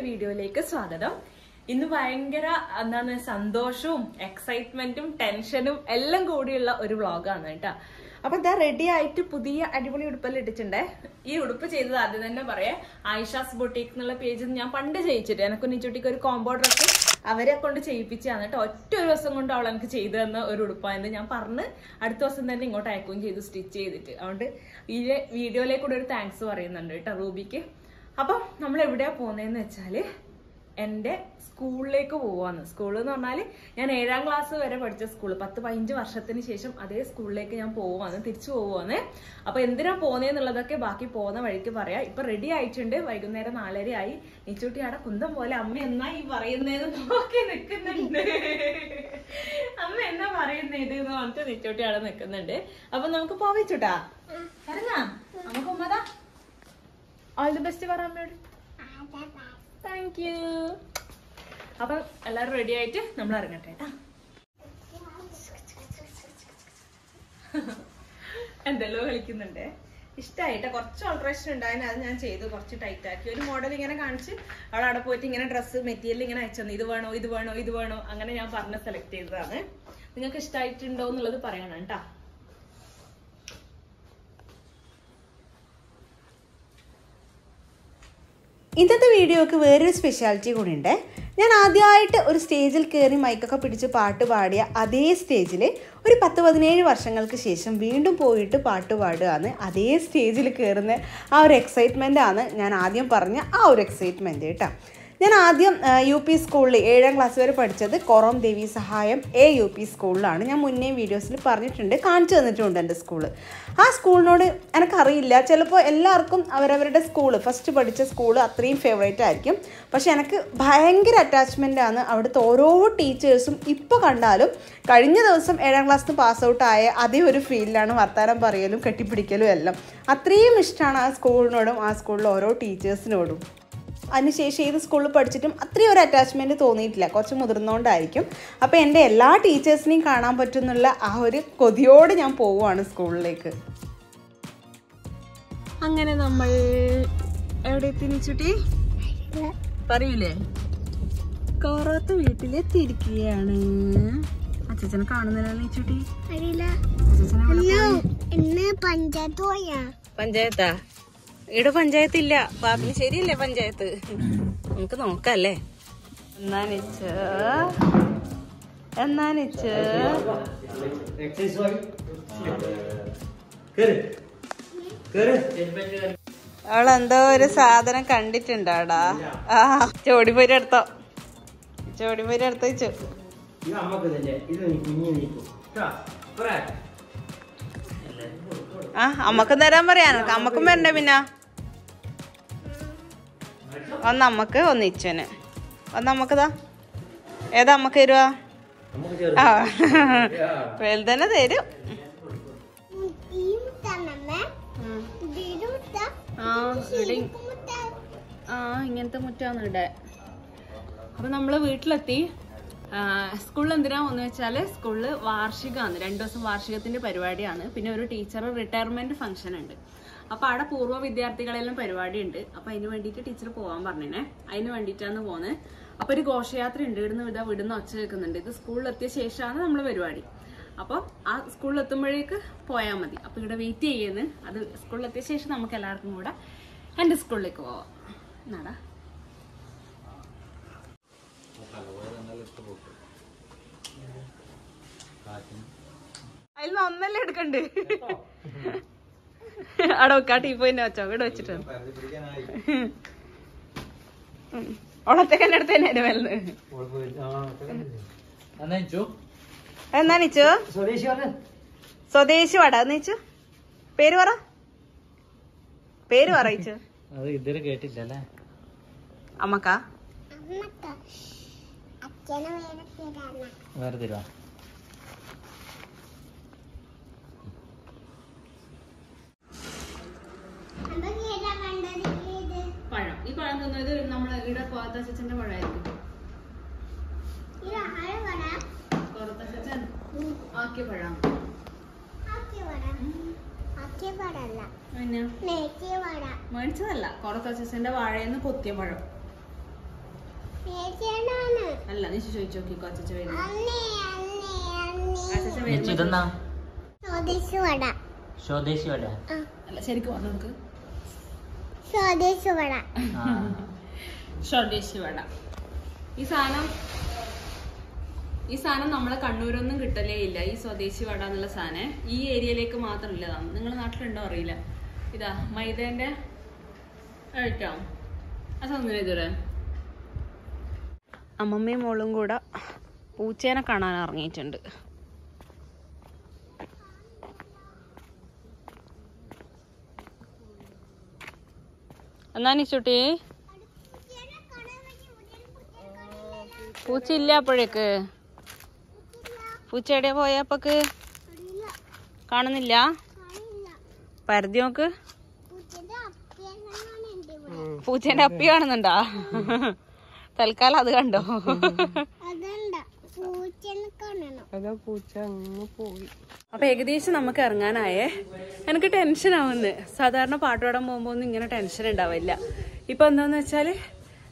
വീഡിയോയിലേക്ക് സ്വാഗതം. ഇന്ന് ഭയങ്കര എന്താണ് സന്തോഷവും എക്സൈറ്റ്മെന്റും ടെൻഷനും എല്ലാം കൂടിയുള്ള ഒരു വ്ളോഗാണ് കേട്ടോ. അപ്പൊ ഇതാ റെഡി ആയിട്ട് പുതിയ അടിപൊളി ഉടുപ്പെല്ലാം ഇട്ടിട്ടുണ്ടേ. ഈ ഉടുപ്പ് ചെയ്തത് ആദ്യം തന്നെ പറയാം, ആയിഷാസ് ബൊട്ടീക്ക് എന്നുള്ള പേജിൽ ഞാൻ പണ്ട് ചെയ്യിച്ചിട്ട് എനക്ക് നിച്ചുട്ടിക്ക് ഒരു കോംബോ ഡ്രസ്സ് അവരെ കൊണ്ട് ചെയ്യിപ്പിച്ചാണ് കേട്ടോ. ഒറ്റ ഒരു ദിവസം കൊണ്ട് അവൾ എനിക്ക് ചെയ്തു തന്ന ഒരു ഉടുപ്പായിരുന്നു. ഞാൻ പറഞ്ഞ് അടുത്ത ദിവസം തന്നെ ഇങ്ങോട്ട് അയക്കുകയും ചെയ്തു സ്റ്റിച്ച് ചെയ്തിട്ട്. അതുകൊണ്ട് ഈ വീഡിയോയിലേക്ക് കൂടെ ഒരു താങ്ക്സ് പറയുന്നുണ്ട് കേട്ടോ റൂബിക്ക്. അപ്പം നമ്മൾ എവിടെയാ പോകുന്നതെന്ന് വെച്ചാല് എൻ്റെ സ്കൂളിലേക്ക് പോവാന്ന്. സ്കൂൾ എന്ന് പറഞ്ഞാല് ഞാൻ 7ാം ക്ലാസ് വരെ പഠിച്ച സ്കൂള്, 10-15 വർഷത്തിന് ശേഷം അതേ സ്കൂളിലേക്ക് ഞാൻ പോവാന്ന്, തിരിച്ചു പോവാന്ന്. അപ്പൊ എന്തിനാ പോകുന്നതെന്നുള്ളതൊക്കെ ബാക്കി പോകുന്ന വഴിക്ക് പറയാം. ഇപ്പൊ റെഡി ആയിട്ടുണ്ട്, വൈകുന്നേരം 4:30 ആയി. നിച്ചൂട്ടി അവിടെ കുന്തം പോലെ അമ്മ എന്നാ ഈ പറയുന്നതെന്ന് നോക്കി നിൽക്കുന്നുണ്ട്. അമ്മ എന്നാ പറയുന്നത് എന്ന് പറഞ്ഞിട്ട് നിച്ചൂട്ടി അവിടെ നിൽക്കുന്നുണ്ട്. അപ്പൊ നമുക്ക് പോവിച്ചൂട്ടാ പറഞ്ഞാ നമുക്ക് ഉമ്മതാ ഓൾ ദി ബെസ്റ്റ് പറ അമ്മയോട്. Thank you. അപ്പൊ എല്ലാരും റെഡി ആയിട്ട് നമ്മൾ ഇറങ്ങട്ടെ കേട്ടാ. എന്തെല്ലോ കളിക്കുന്നുണ്ടേ. ഇഷ്ടമായിട്ടാ. കുറച്ച് ഓൾട്രേഷൻ ഉണ്ടായിരുന്നു, അത് ഞാൻ ചെയ്തു. കുറച്ച് ടൈറ്റ് ആക്കി ഒരു മോഡൽ ഇങ്ങനെ കാണിച്ച് അവൾ അവിടെ പോയിട്ട് ഇങ്ങനെ ഡ്രസ്സ് മെറ്റീരിയൽ ഇങ്ങനെ അയച്ചു, ഇത് വേണോ ഇത് വേണോ ഇത് വേണോ അങ്ങനെ ഞാൻ പറഞ്ഞ് സെലക്ട് ചെയ്തതാണ്. നിങ്ങൾക്ക് ഇഷ്ടമായിട്ടുണ്ടോ എന്നുള്ളത് പറയണം കേട്ടാ. ഇന്നത്തെ വീഡിയോക്ക് വേറൊരു സ്പെഷ്യാലിറ്റി കൂടി ഉണ്ട്. ഞാൻ ആദ്യമായിട്ട് ഒരു സ്റ്റേജിൽ കയറി മൈക്കൊക്കെ പിടിച്ച് പാട്ട് പാടിയ അതേ സ്റ്റേജിൽ ഒരു 10-17 വർഷങ്ങൾക്ക് ശേഷം വീണ്ടും പോയിട്ട് പാട്ട് പാടുകയാണ്. അതേ സ്റ്റേജിൽ കയറുന്ന ആ ഒരു എക്സൈറ്റ്മെൻ്റ് ആണ് ഞാൻ ആദ്യം പറഞ്ഞ ആ ഒരു എക്സൈറ്റ്മെൻറ്റ് കേട്ടോ. ഞാൻ ആദ്യം UP സ്കൂളിൽ 7ാം ക്ലാസ് വരെ പഠിച്ചത് കൊറോം ദേവി സഹായം AUP സ്കൂളിലാണ്. ഞാൻ മുന്നേ വീഡിയോസിൽ പറഞ്ഞിട്ടുണ്ട്, കാണിച്ചു തന്നിട്ടുണ്ട് എൻ്റെ സ്കൂള്. ആ സ്കൂളിനോട് എനിക്കറിയില്ല, ചിലപ്പോൾ എല്ലാവർക്കും അവരവരുടെ സ്കൂള് ഫസ്റ്റ് പഠിച്ച സ്കൂള് അത്രയും ഫേവറേറ്റ് ആയിരിക്കും. പക്ഷെ എനിക്ക് ഭയങ്കര അറ്റാച്ച്മെൻ്റാണ് അവിടുത്തെ ഓരോ ടീച്ചേഴ്സും. ഇപ്പോൾ കണ്ടാലും കഴിഞ്ഞ ദിവസം 7ാം ക്ലാസ്സിൽ നിന്ന് പാസ് ഔട്ട് ആയ അതേ ഒരു ഫീലിലാണ് വർത്താനം പറയലും കെട്ടിപ്പിടിക്കലും എല്ലാം. അത്രയും ഇഷ്ടമാണ് ആ സ്കൂളിനോടും ആ സ്കൂളിലെ ഓരോ ടീച്ചേഴ്സിനോടും. അതിനുശേഷം ഏത് സ്കൂളിൽ പഠിച്ചിട്ടും അത്രയും ഒരു അറ്റാച്ച്മെൻറ്റ് തോന്നിയിട്ടില്ല, കുറച്ച് മുതിർന്നുകൊണ്ടായിരിക്കും. അപ്പോൾ എൻ്റെ എല്ലാ ടീച്ചേഴ്സിനെയും കാണാൻ പറ്റുന്നുള്ള ആ ഒരു കൊതിയോട് ഞാൻ പോവുകയാണ് സ്കൂളിലേക്ക്. അങ്ങനെ നമ്മൾ എവിടെ എത്തി നിച്ചുട്ടി പറയൂലേ? കോറോത്ത് വീട്ടിലെത്തിയിരിക്കുകയാണ്. അച്ഛനെ കാണുന്നില്ല നിച്ചുട്ടി. പഞ്ചായത്താ? ഇവിടെ പഞ്ചായത്തില്ല. പാപ്പിന് ശരിയല്ലേ പഞ്ചായത്ത്? നമുക്ക് നോക്കല്ലേ. അവളെന്തോ ഒരു സാധനം കണ്ടിട്ടുണ്ടാടാ. ചോടിപ്പോയി എടുത്തോ, ചോടിപ്പോയി എടുത്തോ വെച്ചു. അമ്മക്കും തരാൻ പറയാനോ? അമ്മക്കും വരണ്ടേ പിന്നെ? ഒന്ന് അമ്മക്ക്, ഒന്ന് ഇച്ചന്, ഒന്ന് അമ്മക്കതാ. ഏതാ അമ്മക്ക് തരുവാ? ആ വലുതന്നെ തരും. ഇങ്ങനത്തെ മുറ്റാണ് ഇവിടെ. അപ്പൊ നമ്മള് വീട്ടിലെത്തി. സ്കൂളിൽ എന്തിനാ ഒന്ന് വെച്ചാല് സ്കൂളില് വാർഷികമാണ്, 2 ദിവസം വാർഷികത്തിന്റെ പരിപാടിയാണ്. പിന്നെ ഒരു ടീച്ചർ റിട്ടയർമെന്റ് ഫംഗ്ഷൻ ഉണ്ട്. അപ്പൊ അവിടെ പൂർവ്വ വിദ്യാർത്ഥികളെല്ലാം പരിപാടി ഉണ്ട്. അപ്പൊ അതിന് വേണ്ടിയിട്ട് ടീച്ചർ പോകാൻ പറഞ്ഞേ. അതിന് വേണ്ടിയിട്ടാണ് പോകുന്നത്. അപ്പൊ ഒരു ഘോഷയാത്ര ഉണ്ട്. ഇവിടുന്ന് ഒച്ച കേൾക്കുന്നുണ്ട്. ഇത് സ്കൂളിലെത്തിയ ശേഷമാണ് നമ്മള് പരിപാടി. അപ്പൊ ആ സ്കൂളിലെത്തുമ്പോഴേക്ക് പോയാൽ മതി. അപ്പൊ ഇവിടെ വെയിറ്റ് ചെയ്യുന്നു. അത് സ്കൂളിലെത്തിയ ശേഷം നമുക്ക് എല്ലാവർക്കും കൂടെ എന്റെ സ്കൂളിലേക്ക് പോവാം. എന്നാടാ അതിൽ ഒന്നല്ലേ എടുക്കണ്ട്. അവിടെ വെക്കാ ടീപ്പോയിന്റെ വെച്ചോ, ഇവിടെ വെച്ചിട്ട് ഓളത്തേക്കന്നെ അടുത്ത് തന്നെ മേലെന്ന്. എന്നാ നിച്ചു സ്വദേശി വട നീച്ചു പേര് പറ, പേര് പറയിച്ചു. കേട്ടില്ലല്ലേ അമ്മക്കാ വേറെ തരുവാ? പഴം. ഈ പഴം തിന്നത് നമ്മളെ ഇവിടെ കോത്തച്ഛന്റെ പഴമായിരിക്കും. കോത്തച്ഛൻ ആക്കിയ പഴം. മേടിച്ചതല്ല, കോത്തച്ഛന്റെ വാഴയെന്ന് കൊത്തിയ പഴം. അല്ല നീ ചോദിച്ചു നോക്കിക്കോ അച്ഛൻ വരുന്നു. സ്വദേശി വട അല്ല ശരിക്കും പറഞ്ഞു നമുക്ക് സ്വദേശി വട. ഈ സാധനം നമ്മളെ കണ്ണൂരൊന്നും കിട്ടലേ ഇല്ല. ഈ സ്വദേശി വട എന്നുള്ള സാധനം ഈ ഏരിയയിലേക്ക് മാത്രം ഇല്ലതാണ്. നിങ്ങളുടെ നാട്ടിലുണ്ടോ അറിയില്ല. ഇതാ മൈദേന്റെ കഴിക്കാം. അതൊന്നും ഇതുവരെ അമ്മമ്മയും മോളും കൂടെ പൂച്ചേനെ കാണാൻ ഇറങ്ങിയിട്ടുണ്ട്. എന്നാ നിച്ചുട്ടി പൂച്ച ഇല്ല അപ്പോഴേക്ക്? പൂച്ച എവിടെയാ പോയപ്പോക്ക്? കാണുന്നില്ല. പരതി നോക്ക്. പൂച്ചേന്റെ അപ്പി കാണുന്നുണ്ടാ? തൽക്കാലം അത് കണ്ടോ? അപ്പൊ ഏകദേശം നമുക്ക് ഇറങ്ങാനായേ. എനിക്ക് ടെൻഷൻ ആവുന്നു. സാധാരണ പാട്ട് പാടാൻ പോകുമ്പോ ഒന്നും ഇങ്ങനെ ടെൻഷൻ ഉണ്ടാവില്ല. ഇപ്പൊ എന്താന്ന് വെച്ചാല്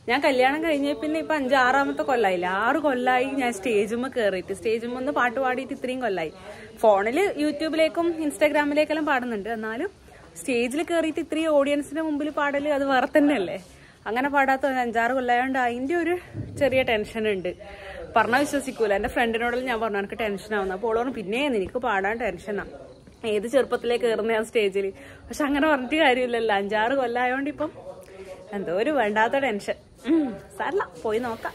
ഞാൻ കല്യാണം കഴിഞ്ഞ പിന്നെ ഇപ്പൊ 5-6 കൊല്ലായില്ല. 6 കൊല്ലായി ഞാൻ സ്റ്റേജുമ്മ കയറിയിട്ട്. സ്റ്റേജുമ്മ ഒന്ന് പാട്ട് പാടിയിട്ട് ഇത്രയും കൊല്ലായി. ഫോണില് യൂട്യൂബിലേക്കും ഇൻസ്റ്റാഗ്രാമിലേക്കെല്ലാം പാടുന്നുണ്ട്. എന്നാലും സ്റ്റേജിൽ കയറിയിട്ട് ഇത്രയും ഓഡിയൻസിന്റെ മുമ്പിൽ പാടല് അത് വേറെ തന്നെയല്ലേ. അങ്ങനെ പാടാത്ത 5-6 കൊല്ലായോണ്ട് അതിന്റെ ഒരു ചെറിയ ടെൻഷൻ ഉണ്ട്. പറഞ്ഞാൽ വിശ്വസിക്കൂല. എന്റെ ഫ്രണ്ടിനോടെല്ലാം ഞാൻ പറഞ്ഞു എനിക്ക് ടെൻഷൻ ആവുന്നു. അപ്പോൾ ഓളോട് പിന്നെ നിനക്ക് പാടാൻ ടെൻഷനാ, ഏത് ചെറുപ്പത്തിലേ കയറുന്ന ഞാൻ സ്റ്റേജിൽ. പക്ഷെ അങ്ങനെ പറഞ്ഞിട്ട് കാര്യമില്ലല്ലോ. 5-6 കൊല്ലായോണ്ട് ഇപ്പം എന്തോ ഒരു വേണ്ടാത്ത ടെൻഷൻ. സാരല്ല, പോയി നോക്കാം.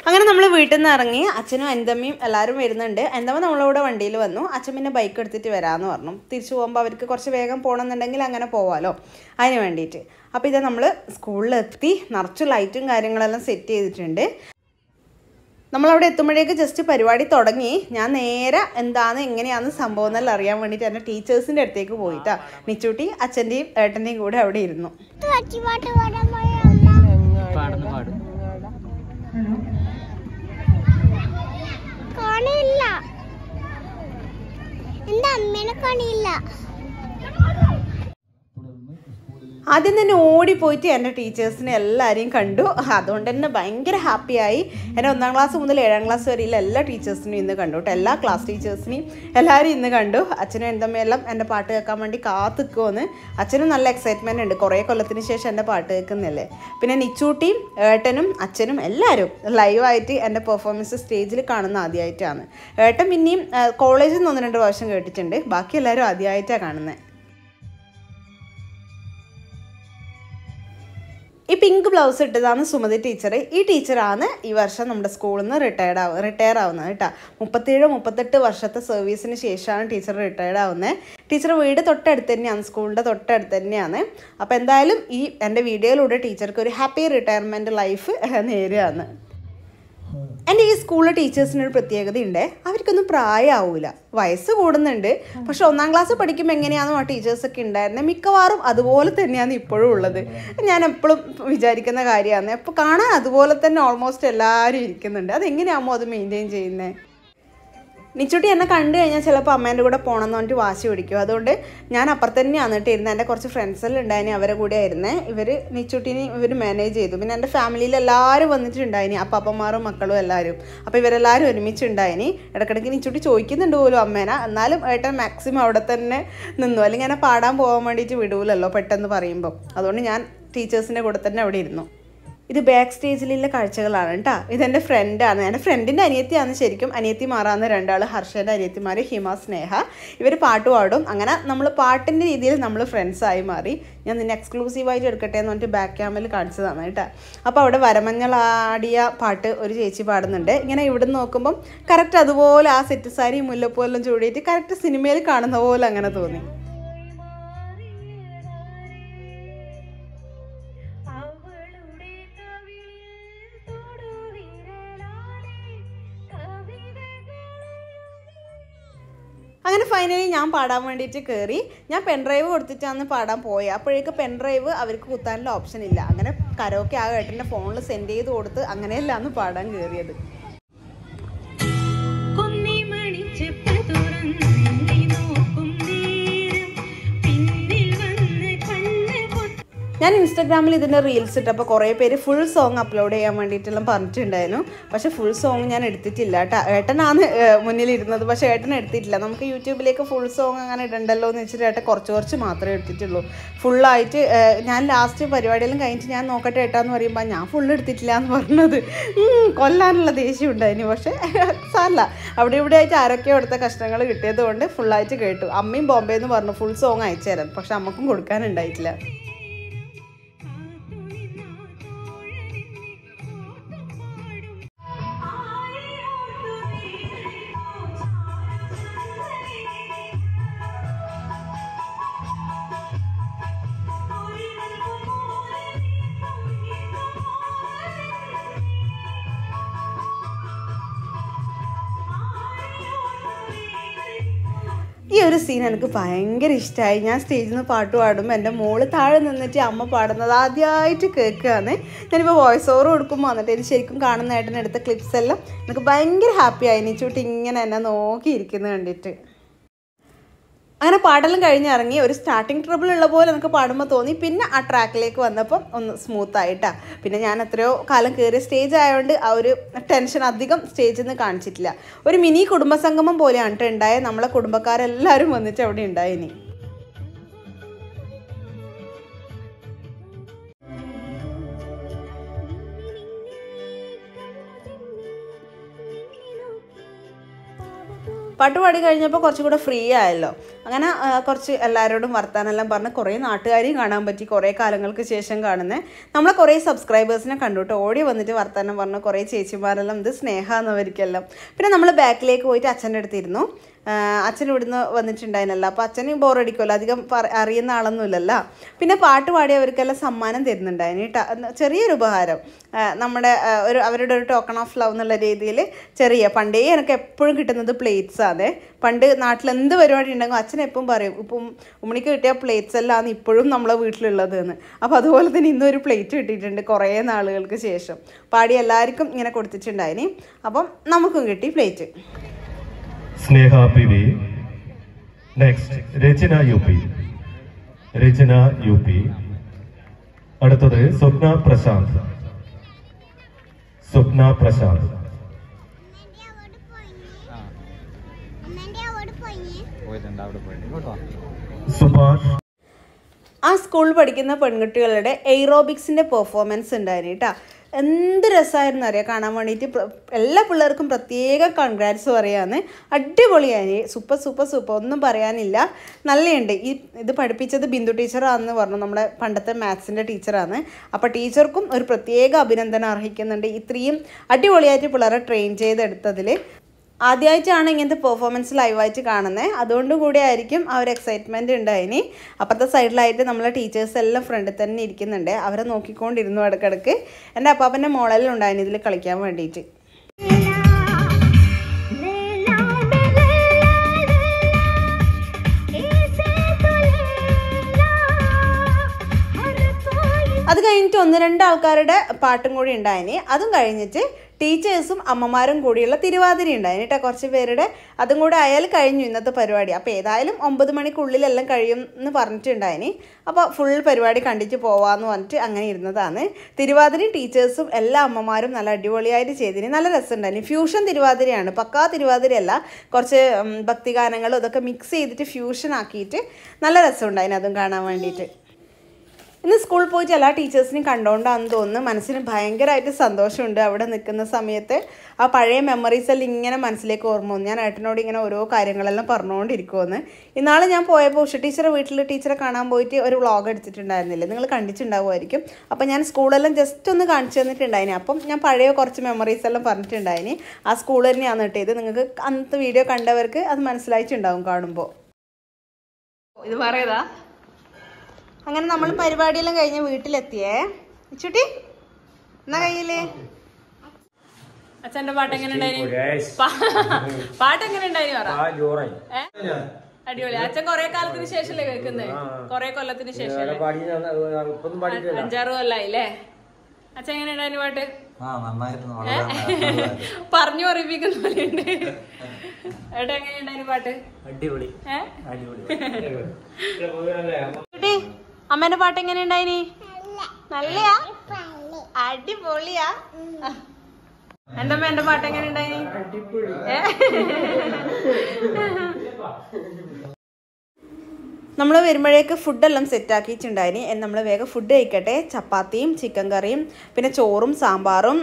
അങ്ങനെ നമ്മൾ വീട്ടിൽ നിന്ന് ഇറങ്ങി. അച്ഛനും അനിതമ്മയും എല്ലാവരും വരുന്നുണ്ട്. അനിതമ്മ നമ്മളോട് വണ്ടിയിൽ വന്നു. അച്ഛൻ പിന്നെ ബൈക്ക് എടുത്തിട്ട് വരാമെന്ന് പറഞ്ഞു. തിരിച്ചു പോകുമ്പോൾ അവർക്ക് കുറച്ച് വേഗം പോകണമെന്നുണ്ടെങ്കിൽ അങ്ങനെ പോവാമല്ലോ, അതിന് വേണ്ടിയിട്ട്. അപ്പോൾ ഇത് നമ്മൾ സ്കൂളിലെത്തി. നിറച്ച് ലൈറ്റും കാര്യങ്ങളെല്ലാം സെറ്റ് ചെയ്തിട്ടുണ്ട്. നമ്മളവിടെ എത്തുമ്പോഴേക്ക് ജസ്റ്റ് പരിപാടി തുടങ്ങി. ഞാൻ നേരെ എന്താണ് എങ്ങനെയാണെന്ന് സംഭവം എന്നെല്ലാം അറിയാൻ വേണ്ടിയിട്ട് എൻ്റെ ടീച്ചേഴ്സിൻ്റെ അടുത്തേക്ക് പോയിട്ടാ. നിച്ചൂട്ടി അച്ഛൻ്റെയും ഏട്ടൻ്റെയും കൂടെ അവിടെ ഇരുന്നു. കാണില്ല, എന്റെ അമ്മേനെ കാണില്ല. ആദ്യം തന്നെ ഓടിപ്പോയിട്ട് എൻ്റെ ടീച്ചേഴ്സിനെ എല്ലാവരെയും കണ്ടു. അതുകൊണ്ട് തന്നെ ഭയങ്കര ഹാപ്പിയായി. എൻ്റെ 1ാം ക്ലാസ് മുതൽ 7ാം ക്ലാസ് വരെയുള്ള എല്ലാ ടീച്ചേഴ്സിനെയും ഇന്ന് കണ്ടു കേട്ടോ. എല്ലാ ക്ലാസ് ടീച്ചേഴ്സിനെയും എല്ലാവരും ഇന്ന് കണ്ടു. അച്ഛനും എന്തമ്മയെല്ലാം എൻ്റെ പാട്ട് കേൾക്കാൻ വേണ്ടി കാത്തുക്കുമെന്ന്. അച്ഛനും നല്ല എക്സൈറ്റ്മെൻ്റ് ഉണ്ട്. കുറേ കൊല്ലത്തിന് ശേഷം എൻ്റെ പാട്ട് കേൾക്കുന്നല്ലേ. പിന്നെ നിച്ചൂട്ടിയും ഏട്ടനും അച്ഛനും എല്ലാവരും ലൈവായിട്ട് എൻ്റെ പെർഫോമൻസ് സ്റ്റേജിൽ കാണുന്ന ആദ്യമായിട്ടാണ്. ഏട്ടൻ പിന്നെയും കോളേജിൽ നിന്ന് 1-2 പ്രാവശ്യം കേട്ടിട്ടുണ്ട്. ബാക്കി എല്ലാവരും ആദ്യമായിട്ടാണ് കാണുന്നത്. ഈ പിങ്ക് ബ്ലൗസ് ഇട്ടതാണ് സുമതി ടീച്ചർ. ഈ ടീച്ചറാണ് ഈ വർഷം നമ്മുടെ സ്കൂളിൽ നിന്ന് റിട്ടയർ ആവുന്നത് കേട്ടോ. 37-38 വർഷത്തെ സർവീസിന് ശേഷമാണ് ടീച്ചർ റിട്ടയർഡ് ആവുന്നത്. ടീച്ചർ വീട് തൊട്ടടുത്ത് തന്നെയാണ്, സ്കൂളിൻ്റെ തൊട്ടടുത്ത് തന്നെയാണ്. അപ്പോൾ എന്തായാലും ഈ എൻ്റെ വീഡിയോയിലൂടെ ടീച്ചർക്ക് ഒരു ഹാപ്പി റിട്ടയർമെൻറ്റ് ലൈഫ് നേരുകയാണ്. എൻ്റെ ഈ സ്കൂളിലെ ടീച്ചേഴ്സിനൊരു പ്രത്യേകതയുണ്ട്. അവർക്കൊന്നും പ്രായമാവില്ല, വയസ്സ് കൂടുന്നുണ്ട്. പക്ഷെ 1ാം ക്ലാസ് പഠിക്കുമ്പോൾ എങ്ങനെയാണെന്നോ ആ ടീച്ചേഴ്സൊക്കെ ഉണ്ടായിരുന്നത് മിക്കവാറും അതുപോലെ തന്നെയാണ് ഇപ്പോഴും ഉള്ളത്. ഞാൻ എപ്പോഴും വിചാരിക്കുന്ന കാര്യമാണ്. അപ്പോൾ കാണാൻ അതുപോലെ തന്നെ ഓൾമോസ്റ്റ് എല്ലാവരും ഇരിക്കുന്നുണ്ട്. അതെങ്ങനെയാകുമ്പോൾ അത് മെയിൻറ്റെയിൻ ചെയ്യുന്നത്? നിച്ചുട്ടി എന്നെ കണ്ടു കഴിഞ്ഞാൽ ചിലപ്പോൾ അമ്മേൻ്റെ കൂടെ പോകണമെന്ന് പറഞ്ഞിട്ട് വാശി പിടിക്കും. അതുകൊണ്ട് ഞാൻ അപ്പുറത്ത് തന്നെയാണ് കേട്ടോ ഇരുന്നത്. എൻ്റെ കുറച്ച് ഫ്രണ്ട്സെല്ലാം ഉണ്ടായിനി, അവരെ കൂടെ ആയിരുന്നേ. നിച്ചുട്ടിനെ ഇവർ മാനേജ് ചെയ്തു. പിന്നെ എൻ്റെ ഫാമിലിയിൽ എല്ലാവരും വന്നിട്ടുണ്ടായിനി, അപ്പാപ്പന്മാരും മക്കളും എല്ലാവരും. അപ്പോൾ ഇവരെല്ലാവരും ഒരുമിച്ചുണ്ടായിനി. ഇടയ്ക്കിടയ്ക്ക് നിച്ചുട്ടി ചോദിക്കുന്നുണ്ട് പോലും അമ്മേനെ. എന്നാലും ഏട്ടൻ മാക്സിമം അവിടെ തന്നെ നിന്നു. അല്ലെങ്കിൽ എന്നെ പാടാൻ പോകാൻ വേണ്ടിയിട്ട് വിടൂലല്ലോ പെട്ടെന്ന് പറയുമ്പോൾ. അതുകൊണ്ട് ഞാൻ ടീച്ചേഴ്സിൻ്റെ കൂടെ തന്നെ അവിടെ ഇരുന്നു. ഇത് ബാക്ക് സ്റ്റേജിലുള്ള കാഴ്ചകളാണ് കേട്ടോ. ഇതെൻ്റെ ഫ്രണ്ടാണ്. എൻ്റെ ഫ്രണ്ടിൻ്റെ അനിയത്തിയാണ് ശരിക്കും. അനിയത്തിമാരാണ് 2 ഹർഷേൻ്റെ അനിയത്തിമാർ ഹിമ സ്നേഹ. ഇവർ പാട്ട് പാടും. അങ്ങനെ നമ്മൾ പാട്ടിൻ്റെ രീതിയിൽ നമ്മൾ ഫ്രണ്ട്സായി മാറി. ഞാൻ നിന്നെ എക്സ്ക്ലൂസീവായിട്ട് എടുക്കട്ടെ എന്ന് പറഞ്ഞിട്ട് ബാക്ക് ക്യാമിൽ കാണിച്ചതാണ് കേട്ടോ. അപ്പോൾ അവിടെ വരമഞ്ഞളാടിയ പാട്ട് ഒരു ചേച്ചി പാടുന്നുണ്ട്. ഇങ്ങനെ ഇവിടെ നിന്ന് നോക്കുമ്പം കറക്റ്റ് അതുപോലെ ആ സെറ്റ് സാരി മുല്ലപ്പൂവെല്ലാം ചൂടിയിട്ട് കറക്റ്റ് സിനിമയിൽ കാണുന്ന പോലെ അങ്ങനെ തോന്നി. അങ്ങനെ ഫൈനലി ഞാൻ പാടാൻ വേണ്ടിയിട്ട് കയറി. ഞാൻ പെൻഡ്രൈവ് കൊടുത്തിട്ടാണ് പാടാൻ പോയത്. അപ്പോഴേക്ക് പെൻഡ്രൈവ് അവർക്ക് കുത്താനുള്ള ഓപ്ഷൻ ഇല്ല. അങ്ങനെ കരോക്കെ ആ ഏട്ടൻ്റെ ഫോണിൽ സെൻഡ് ചെയ്ത് കൊടുത്ത് അങ്ങനെയല്ലാന്ന് പാടാൻ കയറിയത്. ഞാൻ ഇൻസ്റ്റാഗ്രാമിൽ ഇതിൻ്റെ റീൽസ് ഇട്ടപ്പോൾ കുറേ പേര് ഫുൾ സോങ് അപ്ലോഡ് ചെയ്യാൻ വേണ്ടിയിട്ടെല്ലാം പറഞ്ഞിട്ടുണ്ടായിരുന്നു. പക്ഷേ ഫുൾ സോങ് ഞാൻ എടുത്തിട്ടില്ല കേട്ടോ. ഏട്ടനാണ് മുന്നിലിരുന്നത്, പക്ഷേ ഏട്ടൻ എടുത്തിട്ടില്ല. നമുക്ക് യൂട്യൂബിലേക്ക് ഫുൾ സോങ് അങ്ങനെ ഇടണ്ടല്ലോ എന്ന് വെച്ചിട്ട് ഏട്ടൻ കുറച്ച് മാത്രമേ എടുത്തിട്ടുള്ളൂ. ഫുള്ളായിട്ട് ഞാൻ ലാസ്റ്റ് പരിപാടിയെല്ലാം കഴിഞ്ഞിട്ട് ഞാൻ നോക്കട്ടെ ഏട്ടാന്ന് പറയുമ്പോൾ ഞാൻ ഫുൾ എടുത്തിട്ടില്ല എന്ന് പറഞ്ഞത് കൊല്ലാനുള്ള ദേഷ്യം ഉണ്ടായിരുന്നു. പക്ഷേ സാരല്ല, അവിടെ ഇവിടെ ആയിട്ട് ആരൊക്കെയോ എടുത്ത കഷ്ണങ്ങൾ കിട്ടിയത് കൊണ്ട് ഫുള്ളായിട്ട് കേട്ടു. അമ്മയും ബോംബെ എന്ന് പറഞ്ഞു ഫുൾ സോങ് അയച്ചു തരാം, പക്ഷെ അമ്മക്കും കൊടുക്കാനുണ്ടായിട്ടില്ല. ഈ ഒരു സീൻ എനിക്ക് ഭയങ്കര ഇഷ്ടമായി. ഞാൻ സ്റ്റേജിൽ നിന്ന് പാട്ട് പാടുമ്പോൾ എൻ്റെ മോള് താഴെ നിന്നിട്ട് അമ്മ പാടുന്നത് ആദ്യമായിട്ട് കേൾക്കുകയാണ്. ഞാനിപ്പോൾ വോയിസ് ഓവർ കൊടുക്കുമ്പോൾ വന്നിട്ട് ഇത് ശരിക്കും കാണുന്ന ഏട്ടനെടുത്ത ക്ലിപ്സ് എല്ലാം എനിക്ക് ഭയങ്കര ഹാപ്പി ആയി. നീച്ചൂട്ടി ഇങ്ങനെ എന്നെ നോക്കിയിരിക്കുന്നത് കണ്ടിട്ട്. അങ്ങനെ പാടെല്ലാം കഴിഞ്ഞിറങ്ങി ഒരു സ്റ്റാർട്ടിങ് ട്രബിൾ ഉള്ള പോലെ എനിക്ക് പാടുമ്പോൾ തോന്നി. പിന്നെ ആ ട്രാക്കിലേക്ക് വന്നപ്പം ഒന്ന് സ്മൂത്തായിട്ടാണ്. പിന്നെ ഞാൻ എത്രയോ കാലം കയറിയ സ്റ്റേജ് ആയതുകൊണ്ട് ആ ഒരു ടെൻഷൻ അധികം സ്റ്റേജിൽ നിന്ന് കാണിച്ചിട്ടില്ല. ഒരു മിനി കുടുംബസംഗമം പോലെയാണ് കേട്ടോ ഉണ്ടായത്. നമ്മളെ കുടുംബക്കാരെല്ലാവരും വന്നിട്ട് അവിടെ ഉണ്ടായിനി. പാട്ട് പാടി കഴിഞ്ഞപ്പോൾ കുറച്ചുകൂടെ ഫ്രീ ആയല്ലോ. അങ്ങനെ കുറച്ച് എല്ലാവരോടും വർത്താനെല്ലാം പറഞ്ഞ് കുറേ നാട്ടുകാരെയും കാണാൻ പറ്റി. കുറേ കാലങ്ങൾക്ക് ശേഷം കാണുന്നത് നമ്മളെ കുറേ സബ്സ്ക്രൈബേഴ്സിനെ കണ്ടുട്ടോ. ഓടി വന്നിട്ട് വർത്താനം പറഞ്ഞു. കുറേ ചേച്ചിമാരെല്ലാം ഇത് സ്നേഹമാണെന്നവർക്കെല്ലാം. പിന്നെ നമ്മൾ ബാക്കിലേക്ക് പോയിട്ട് അച്ഛൻ്റെ അടുത്തിരുന്നു. അച്ഛൻ ഇവിടുന്ന് വന്നിട്ടുണ്ടായിരുന്നല്ലോ. അപ്പോൾ അച്ഛന് ബോറടിക്കുമല്ലോ, അധികം അറിയുന്ന ആളൊന്നുമില്ലല്ലോ. പിന്നെ പാട്ട് പാടിയവർക്കെല്ലാം സമ്മാനം തരുന്നുണ്ടായിരുന്നു. ചെറിയൊരു ഉപഹാരം, നമ്മുടെ അവരുടെ ഒരു ടോക്കൺ ഓഫ് ലവ് എന്നുള്ള രീതിയിൽ പണ്ടേ എനിക്ക് എപ്പോഴും കിട്ടുന്നത് പ്ലേറ്റ്സ് ആണ്. പണ്ട് നാട്ടിൽ എന്ത് പരിപാടി ഉണ്ടെങ്കിൽ അച്ഛൻ എപ്പോഴും പറയും ഇപ്പം ഉമ്മണിക്ക് കിട്ടിയ പ്ലേറ്റ്സ് എല്ലാം ആണ് ഇപ്പോഴും നമ്മളെ വീട്ടിലുള്ളത് എന്ന്. അപ്പോൾ അതുപോലെ തന്നെ ഇന്നൊരു പ്ലേറ്റ് കിട്ടിയിട്ടുണ്ട് കുറേ നാളുകൾക്ക് ശേഷം. പാടി എല്ലാവർക്കും ഇങ്ങനെ കൊടുത്തിട്ടുണ്ടായിനി. അപ്പം നമുക്കും കിട്ടി പ്ലേറ്റ്. സ്നേഹ PV. നെക്സ്റ്റ് രചന UP. രചന UP. അടുത്തത് സ്വപ്ന പ്രശാന്ത്. സ്വപ്ന പ്രശാന്ത്. സുഭാഷ്. ആ സ്കൂളിൽ പഠിക്കുന്ന പെൺകുട്ടികളുടെ എയ്റോബിക്സിൻ്റെ പെർഫോമൻസ് ഉണ്ടായിരുന്നു കേട്ടോ. എന്ത് രസമായിരുന്നു അറിയാം കാണാൻ വേണ്ടിയിട്ട്. എല്ലാ പിള്ളേർക്കും പ്രത്യേകം കൺഗ്രാറ്റ്സ് പറയാന്ന്. അടിപൊളിയായി. സൂപ്പർ ഒന്നും പറയാനില്ല. നല്ലയുണ്ട്. ഇത് പഠിപ്പിച്ചത് ബിന്ദു ടീച്ചറാണെന്ന് പറഞ്ഞു, നമ്മുടെ പണ്ടത്തെ മാത്സിൻ്റെ ടീച്ചറാണ്. അപ്പോൾ ടീച്ചർക്കും ഒരു പ്രത്യേക അഭിനന്ദനം അർഹിക്കുന്നുണ്ട് ഇത്രയും അടിപൊളിയായിട്ട് പിള്ളേരെ ട്രെയിൻ ചെയ്തെടുത്തതിൽ. ആദ്യമായിട്ടാണ് ഇങ്ങനത്തെ പെർഫോമൻസ് ലൈവായിട്ട് കാണുന്നത്. അതുകൊണ്ട് കൂടി ആയിരിക്കും ആ ഒരു എക്സൈറ്റ്മെൻറ്റ് ഉണ്ടായിനി. അപ്പുറത്തെ സൈഡിലായിട്ട് നമ്മളെ ടീച്ചേഴ്സ് എല്ലാം ഫ്രണ്ടിൽ തന്നെ ഇരിക്കുന്നുണ്ട്. അവരെ നോക്കിക്കൊണ്ടിരുന്നു ഇടയ്ക്കിടയ്ക്ക്. എൻ്റെ അപ്പാപ്പൻ്റെ മോളെല്ലാം ഉണ്ടായിന് ഇതിൽ കളിക്കാൻ വേണ്ടിയിട്ട്. അത് കഴിഞ്ഞിട്ട് 1-2 ആൾക്കാരുടെ പാട്ടും കൂടി ഉണ്ടായിനി. അതും കഴിഞ്ഞിട്ട് ടീച്ചേഴ്സും അമ്മമാരും കൂടിയുള്ള തിരുവാതിര ഉണ്ടായിന് കേട്ടോ കുറച്ച് പേരുടെ. അതും കൂടെ ആയാൽ കഴിഞ്ഞു ഇന്നത്തെ പരിപാടി. അപ്പോൾ ഏതായാലും 9 മണിക്കുള്ളിലെല്ലാം കഴിയും എന്ന് പറഞ്ഞിട്ടുണ്ടായിനി. അപ്പോൾ ഫുൾ പരിപാടി കണ്ടിട്ട് പോവാമെന്ന് പറഞ്ഞിട്ട് അങ്ങനെ ഇരുന്നതാണ്. തിരുവാതിരയും ടീച്ചേഴ്സും എല്ലാ അമ്മമാരും നല്ല അടിപൊളിയായിട്ട് ചെയ്തിന്. നല്ല രസമുണ്ടായിന്. ഫ്യൂഷൻ തിരുവാതിരയാണ്, പക്കാ തിരുവാതിരയല്ല. കുറച്ച് ഭക്തിഗാനങ്ങളും ഇതൊക്കെ മിക്സ് ചെയ്തിട്ട് ഫ്യൂഷൻ ആക്കിയിട്ട് നല്ല രസമുണ്ടായിന് അതും കാണാൻ വേണ്ടിയിട്ട്. ഇന്ന് സ്കൂളിൽ പോയിട്ട് എല്ലാ ടീച്ചേഴ്സിനെയും കണ്ടുകൊണ്ടാണെന്ന് തോന്നുന്നു. മനസ്സിന് ഭയങ്കരമായിട്ട് സന്തോഷമുണ്ട് അവിടെ നിൽക്കുന്ന സമയത്ത്. ആ പഴയ മെമ്മറീസ് എല്ലാം ഇങ്ങനെ മനസ്സിലേക്ക് ഓർമ്മ വന്നു. ഞാൻ ഏട്ടനോട് ഇങ്ങനെ ഓരോ കാര്യങ്ങളെല്ലാം പറഞ്ഞുകൊണ്ടിരിക്കുമെന്ന്. ഇന്നാൾ ഞാൻ പോയപ്പോൾ ഉഷ ടീച്ചറെ വീട്ടിൽ ടീച്ചറെ കാണാൻ പോയിട്ട് ഒരു വ്ളോഗ് എടുത്തിട്ടുണ്ടായിരുന്നില്ലേ, നിങ്ങൾ കണ്ടിട്ടുണ്ടാവുമായിരിക്കും. അപ്പോൾ ഞാൻ സ്കൂളെല്ലാം ജസ്റ്റ് ഒന്ന് കാണിച്ചു തന്നിട്ടുണ്ടായിന്. അപ്പം ഞാൻ പഴയ കുറച്ച് മെമ്മറീസ് എല്ലാം പറഞ്ഞിട്ടുണ്ടായിന്. ആ സ്കൂൾ തന്നെയാണ് കേട്ടോ ഇത്. നിങ്ങൾക്ക് അന്നത്തെ വീഡിയോ കണ്ടവർക്ക് അത് മനസ്സിലായിട്ടുണ്ടാവും കാണുമ്പോൾ. ഇത് പറയതാ. അങ്ങനെ നമ്മൾ പരിപാടിയെല്ലാം കഴിഞ്ഞ് വീട്ടിലെത്തിയേ. ചുട്ടി എന്നാ കയ്യില് അച്ഛന്റെ പാട്ട് എങ്ങനെ ഉണ്ടായിരുന്നു? പാട്ട് എങ്ങനെ ഉണ്ടായിരുന്നു? അടിപൊളി. അച്ഛൻ കൊറേ കാലത്തിന് ശേഷല്ലേ കേൾക്കുന്നേ? കൊറേ കൊല്ലത്തിന് ശേഷം 5-6 കൊല്ലായില്ലേ? അച്ഛൻ എങ്ങനെ ഉണ്ടായിരുന്നു പാട്ട്? പറഞ്ഞു പറയിപ്പിക്കുന്ന പോലെയുണ്ട്. ഏട്ടാ എങ്ങനെ ഉണ്ടായിരുന്നു പാട്ട്? അടിപൊളി. അമ്മേന്റെ പാട്ട് എങ്ങനെ ഉണ്ടായിനി? നല്ലയാ? അടിപൊളിയാ? എന്റെ അമ്മ എന്റെ പാട്ട് എങ്ങനെ ഉണ്ടായിനി? നമ്മൾ വരുമ്പോഴേക്ക് ഫുഡെല്ലാം സെറ്റാക്കിയിട്ടുണ്ടായിനി. നമ്മൾ വേഗം ഫുഡ് കഴിക്കട്ടെ. ചപ്പാത്തിയും ചിക്കൻ കറിയും പിന്നെ ചോറും സാമ്പാറും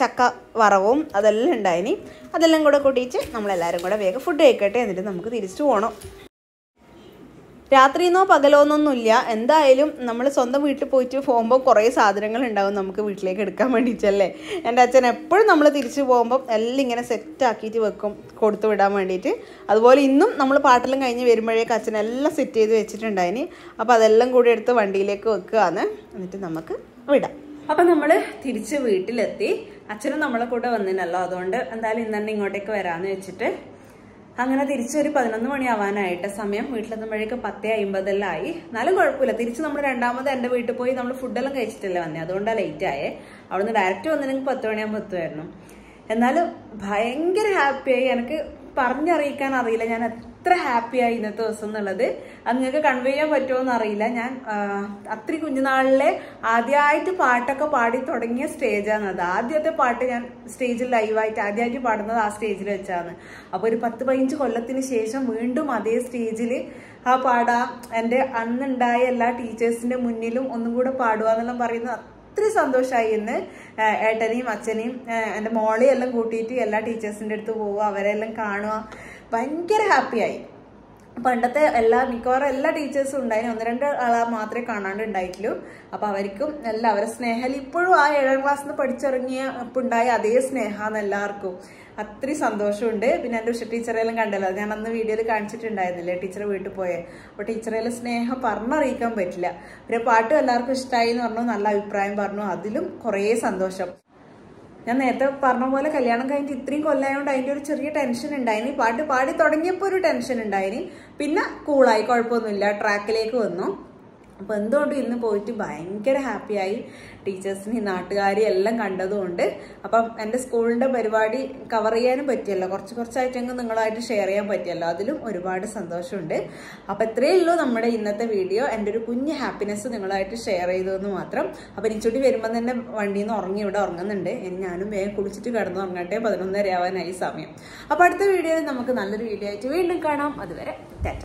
ചക്ക വറവും അതെല്ലാം ഉണ്ടായിനി. അതെല്ലാം കൂടെ കൂട്ടിയിട്ട് നമ്മളെല്ലാവരും കൂടെ വേഗം ഫുഡ് കഴിക്കട്ടെ. എന്നിട്ട് നമുക്ക് തിരിച്ചു പോകണം. രാത്രിയെന്നോ പകലോന്നൊന്നുമില്ല. എന്തായാലും നമ്മൾ സ്വന്തം വീട്ടിൽ പോയിട്ട് പോകുമ്പോൾ കുറേ സാധനങ്ങൾ ഉണ്ടാവും നമുക്ക് വീട്ടിലേക്ക് എടുക്കാൻ വേണ്ടിയിട്ടല്ലേ. എൻ്റെ അച്ഛൻ എപ്പോഴും നമ്മൾ തിരിച്ചു പോകുമ്പം എല്ലാം ഇങ്ങനെ സെറ്റാക്കിയിട്ട് വെക്കും കൊടുത്തു വിടാൻ വേണ്ടിയിട്ട്. അതുപോലെ ഇന്നും നമ്മൾ പാട്ടെല്ലാം കഴിഞ്ഞ് വരുമ്പോഴേക്ക് അച്ഛൻ എല്ലാം സെറ്റ് ചെയ്ത് വെച്ചിട്ടുണ്ടായിനി. അപ്പോൾ അതെല്ലാം കൂടി എടുത്ത് വണ്ടിയിലേക്ക് വെക്കുകയാണ്. എന്നിട്ട് നമുക്ക് വിടാം. അപ്പം നമ്മൾ തിരിച്ച് വീട്ടിലെത്തി. അച്ഛനും നമ്മളെ കൂടെ വന്നിനല്ലോ, അതുകൊണ്ട് എന്തായാലും ഇന്ന് തന്നെ ഇങ്ങോട്ടേക്ക് വരാമെന്ന് വെച്ചിട്ട് അങ്ങനെ തിരിച്ചൊരു 11 മണിയാവാനായിട്ട് സമയം. വീട്ടിലെത്തുമ്പോഴേക്ക് 10:50 ആയി. എന്നാലും കുഴപ്പമില്ല. തിരിച്ച് നമ്മൾ രണ്ടാമത് എൻ്റെ വീട്ടിൽ പോയി നമ്മൾ ഫുഡെല്ലാം കഴിച്ചിട്ടല്ലേ വന്നേ, അതുകൊണ്ടാണ് ലേറ്റ് ആയേ. അവിടുന്ന് ഡയറക്റ്റ് വന്നില്ലെങ്കിൽ 10 മണിയാകുമ്പോൾ എത്തുമായിരുന്നു. എന്നാലും ഭയങ്കര ഹാപ്പിയായി. എനിക്ക് പറഞ്ഞറിയിക്കാൻ അറിയില്ല ഞാൻ എത്ര ഹാപ്പിയായി ഇന്നത്തെ ദിവസം എന്നുള്ളത്. നിങ്ങൾക്ക് കൺവേ ചെയ്യാൻ പറ്റുമോ എന്നറിയില്ല. ഞാൻ അത്രയും കുഞ്ഞുനാളിലെ ആദ്യമായിട്ട് പാട്ടൊക്കെ പാടി തുടങ്ങിയ സ്റ്റേജാണ് അത്. ആദ്യത്തെ പാട്ട് ഞാൻ സ്റ്റേജിൽ ലൈവായിട്ട് ആദ്യമായിട്ട് പാടുന്നത് ആ സ്റ്റേജിൽ വെച്ചാണ്. അപ്പോൾ ഒരു 10-15 കൊല്ലത്തിന് ശേഷം വീണ്ടും അതേ സ്റ്റേജിൽ ആ പാടാം, എൻ്റെ അന്നുണ്ടായ എല്ലാ ടീച്ചേഴ്സിൻ്റെ മുന്നിലും ഒന്നും കൂടെ പാടുക എന്നെല്ലാം പറയുന്നത് ഒത്തിരി സന്തോഷമായി. ഇന്ന് ഏട്ടനെയും അച്ഛനെയും എൻ്റെ മോളെയും എല്ലാം കൂട്ടിയിട്ട് എല്ലാ ടീച്ചേഴ്സിൻ്റെ അടുത്ത് പോവുക, അവരെല്ലാം കാണുക, ഭയങ്കര ഹാപ്പിയായി. പണ്ടത്തെ മിക്കവാറും എല്ലാ ടീച്ചേഴ്സും ഉണ്ടായിരുന്നു. 1-2 ആളെ മാത്രമേ കാണാണ്ട് ഉണ്ടായിട്ടുള്ളൂ. അപ്പോൾ അവർക്കും എല്ലാവരും സ്നേഹം ഇപ്പോഴും ആ 7ാം ക്ലാസ്സിൽ നിന്ന് പഠിച്ചിറങ്ങിയ ഇപ്പം ഉണ്ടായ അതേ സ്നേഹമാണ് എല്ലാവർക്കും. അത്രയും സന്തോഷമുണ്ട്. പിന്നെ എൻ്റെ ഉഷ ടീച്ചറെല്ലാം കണ്ടല്ലോ, ഞാൻ അന്ന് വീഡിയോയിൽ കാണിച്ചിട്ടുണ്ടായിരുന്നില്ലേ ടീച്ചറെ വീട്ടിൽ പോയേ. അപ്പോൾ ടീച്ചറെല്ലാം സ്നേഹം പറഞ്ഞറിയിക്കാൻ പറ്റില്ല. പിന്നെ പാട്ടും എല്ലാവർക്കും ഇഷ്ടമായി എന്ന് പറഞ്ഞു, നല്ല അഭിപ്രായം പറഞ്ഞു. അതിലും കുറേ സന്തോഷം. ഞാൻ നേരത്തെ പറഞ്ഞ പോലെ കല്യാണം കഴിഞ്ഞിട്ട് ഇത്രയും കൊല്ലമായതുകൊണ്ട് അതിൻ്റെ ഒരു ചെറിയ ടെൻഷൻ ഉണ്ടായിനി. പാട്ട് പാടി തുടങ്ങിയപ്പോൾ ഒരു ടെൻഷൻ ഉണ്ടായിനി. പിന്നെ കൂളായി, കുഴപ്പമൊന്നുമില്ല, ട്രാക്കിലേക്ക് വന്നു. അപ്പോൾ എന്തുകൊണ്ടും ഇന്ന് പോയിട്ട് ഭയങ്കര ഹാപ്പിയായി. ടീച്ചേഴ്സിനെയും നാട്ടുകാരെയും എല്ലാം കണ്ടതുകൊണ്ട്. അപ്പം എൻ്റെ സ്കൂളിൻ്റെ പരിപാടി കവർ ചെയ്യാനും പറ്റിയല്ലോ, കുറച്ചായിട്ടെങ്കിലും നിങ്ങളായിട്ട് ഷെയർ ചെയ്യാൻ പറ്റിയല്ലോ, അതിലും ഒരുപാട് സന്തോഷമുണ്ട്. അപ്പോൾ ഇത്രയേ ഉള്ളൂ നമ്മുടെ ഇന്നത്തെ വീഡിയോ. എൻ്റെ ഒരു കുഞ്ഞ് ഹാപ്പിനെസ് നിങ്ങളായിട്ട് ഷെയർ ചെയ്തതെന്ന് മാത്രം. അപ്പോൾ ഇനിച്ചൂട്ടി വരുമ്പം തന്നെ വണ്ടിയിൽ നിന്ന് ഇവിടെ ഉറങ്ങുന്നുണ്ട്. ഇനി ഞാനും വേഗം കുളിച്ചിട്ട് കിടന്ന് ഉറങ്ങട്ടെ. 11:30 ആവാനായി സമയം. അപ്പോൾ അടുത്ത വീഡിയോയിൽ നമുക്ക് നല്ലൊരു വീഡിയോ ആയിട്ട് വീണ്ടും കാണാം. അതുവരെ ടാറ്റ.